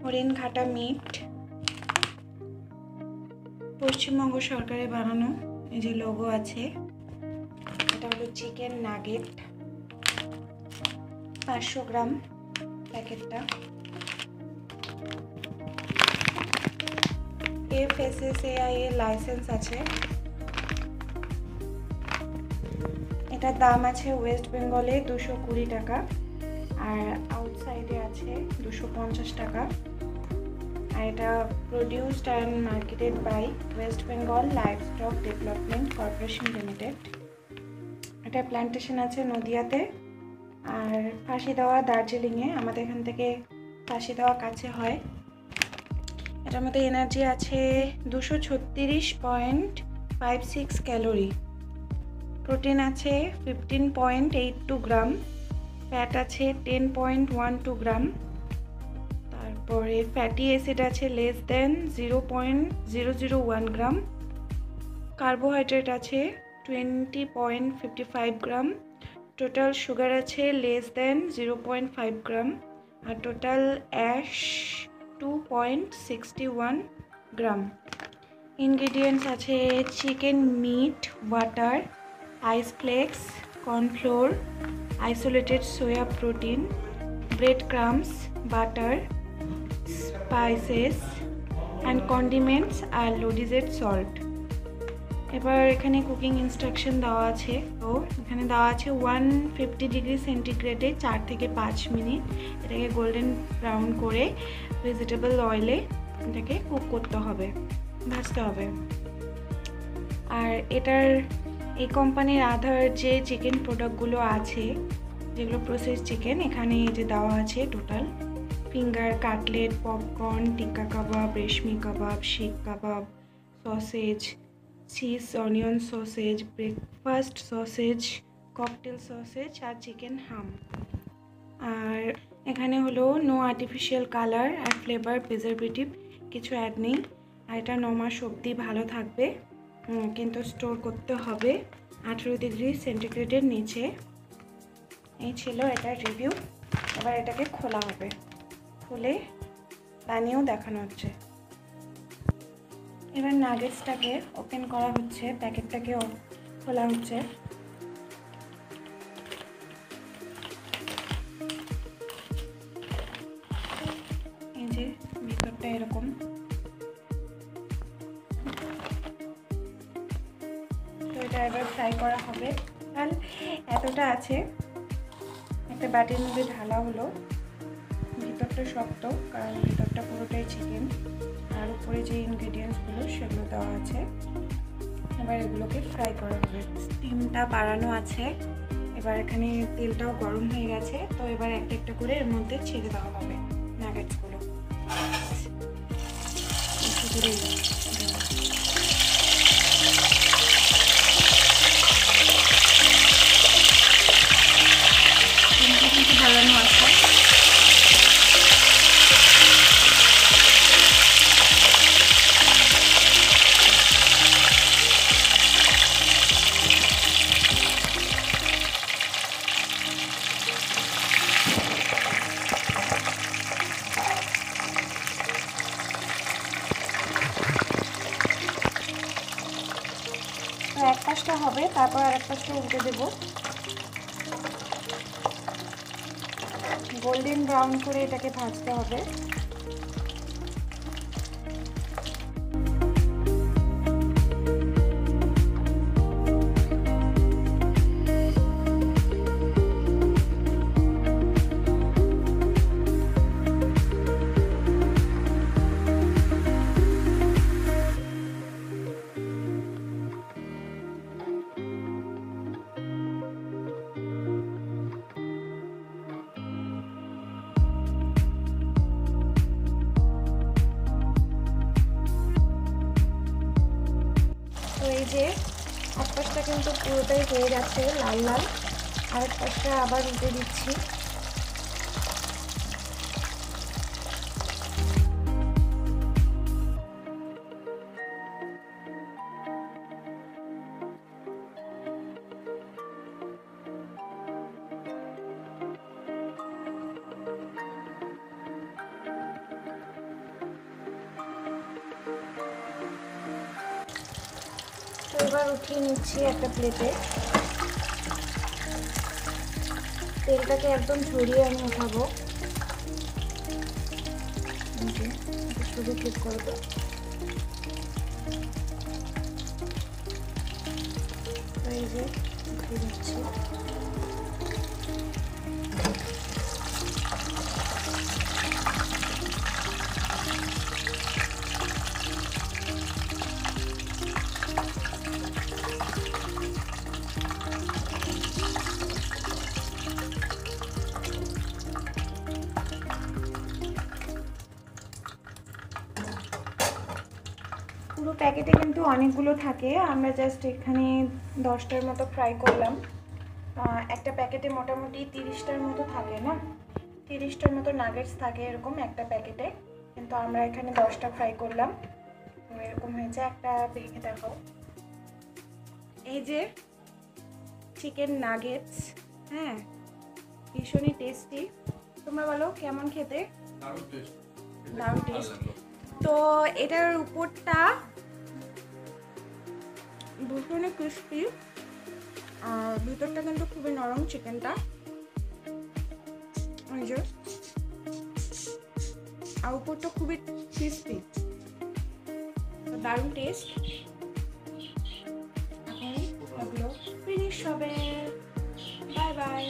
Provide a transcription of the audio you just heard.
Haringhata meet, Paschimbanga সরকারের বানানো, এই যে লোগো আছে। এটা হলো চিকেন নাগেট, 500 গ্রাম প্যাকেটটা। FSSAI এর লাইসেন্স আছে। এটার দাম আছে ওয়েস্ট বেঙ্গলে 220 টাকা, আর আউটসাইডে আছে 250 টাকা। আর এটা produced and marketed by West Bengal livestock development corporation limited. এটা প্ল্যান্টেশন আছে নদিয়াতে, আর ফাঁসি দেওয়া দার্জিলিংয়ে। আমাদের এখান থেকে ফাঁসি দেওয়া কাছে হয়। এটার মধ্যে এনার্জি আছে 236.56 ক্যালোরি, প্রোটিন আছে 15.82 গ্রাম, ফ্যাট আছে 10.12 গ্রাম, তারপরে ফ্যাটি অ্যাসিড আছে লেস দেন 0.001 গ্রাম, কার্বোহাইড্রেট আছে 20.55 গ্রাম, টোটাল সুগার আছে লেস দেন 0.5 গ্রাম, আর টোটাল অ্যাশ 2.61 গ্রাম। ইনগ্রিডিয়েন্টস আছে chicken meat, water, ice flakes, cornflour, isolated soya protein, bread crumbs, butter, spices and condiments আর iodized salt. এবার এখানে cooking instruction দেওয়া আছে। তো এখানে দেওয়া আছে 150 ডিগ্রি সেন্টিগ্রেডে 4 থেকে 5 মিনিট এটাকে গোল্ডেন ব্রাউন করে ভেজিটেবল অয়েলে এটাকে কুক করতে হবে, ভাজতে হবে। আর এটার এই কোম্পানির আদার যে চিকেন প্রোডাক্টগুলো আছে, যেগুলো প্রসেস চিকেন, এখানে যে দেওয়া আছে total finger, cutlet, popcorn, tikka kebab, reshmi kebab, seekh kebab, sausage, cheese onion sausage, breakfast sausage, cocktail sausage আর চিকেন হাম। আর এখানে হলো নো আর্টিফিশিয়াল কালার আর ফ্লেভার প্রিজারভেটিভ কিছু অ্যাড নেই। আর এটা 9 মাস অবধি ভালো থাকবে, কিন্তু স্টোর করতে হবে 18 ডিগ্রি সেন্টিগ্রেডের নিচে। এই ছিল এটার রিভিউ। এবার এটাকে খোলা হবে, খুলে বানিয়েও দেখানো হচ্ছে। এবার নাগেটসটাকে ওপেন করা হচ্ছে, প্যাকেটটাকে খোলা হচ্ছে। এই যে ভিতরটা এরকম। তো এটা এবার ফ্রাই করা হবে। আর এতটা আছে, একটা বাটির মধ্যে ঢালা হলো। ভিতরটা শক্ত, কারণ ভিতরটা পুরোটাই চিকেন, আর উপরে যে ইনগ্রিডিয়েন্টসগুলো সেগুলো দেওয়া আছে। এবার এগুলোকে ফ্রাই করা হবে। স্টিমটা বাড়ানো আছে। এবার এখানে তেলটাও গরম হয়ে গেছে। তো এবার একটা একটা করে এর মধ্যে ছেড়ে দেওয়া হবে নাগেটসগুলো। বাড়ানো আছে। এক পাশটা হবে, তারপর আর এক পাশটা উল্টে দেব। গোল্ডেন ব্রাউন করে এটাকে ভাজতে হবে। তো এই যে এক পাশটা কিন্তু পুরোটাই হয়ে গেছে লাল লাল, আরেক পাশটা আবার উল্টে দিচ্ছি। তো এবার উঠিয়ে নিচ্ছি একটা প্লেটে। তেলটাকে একদম ঝরিয়ে আমি উঠাবো। শুধু ক্লিক করবো। এই যে উঠিয়ে দিচ্ছি। পুরো প্যাকেটে কিন্তু অনেকগুলো থাকে, আমরা জাস্ট এখানে 10টার মতো ফ্রাই করলাম। একটা প্যাকেটে মোটামুটি 30টার মতো থাকে না, 30টার মতো নাগেটস থাকে এরকম একটা প্যাকেটে, কিন্তু আমরা এখানে 10টা ফ্রাই করলাম। এরকম হয়েছে। একটা ভেঙে দেখাও। এই যে চিকেন নাগেটস, হ্যাঁ ভীষণই টেস্টি। তোমরা বলো কেমন খেতে? দারুণ টেস্ট। তো এটার উপরটা ভীষণই ক্রিস্পি আর ভিতরটা কিন্তু খুবই নরম চিকেনটা। এই যে আর উপরটা খুবই ক্রিস্পি, দারুণ টেস্ট। এখন এগুলো ফিনিশ হবে। Bye bye.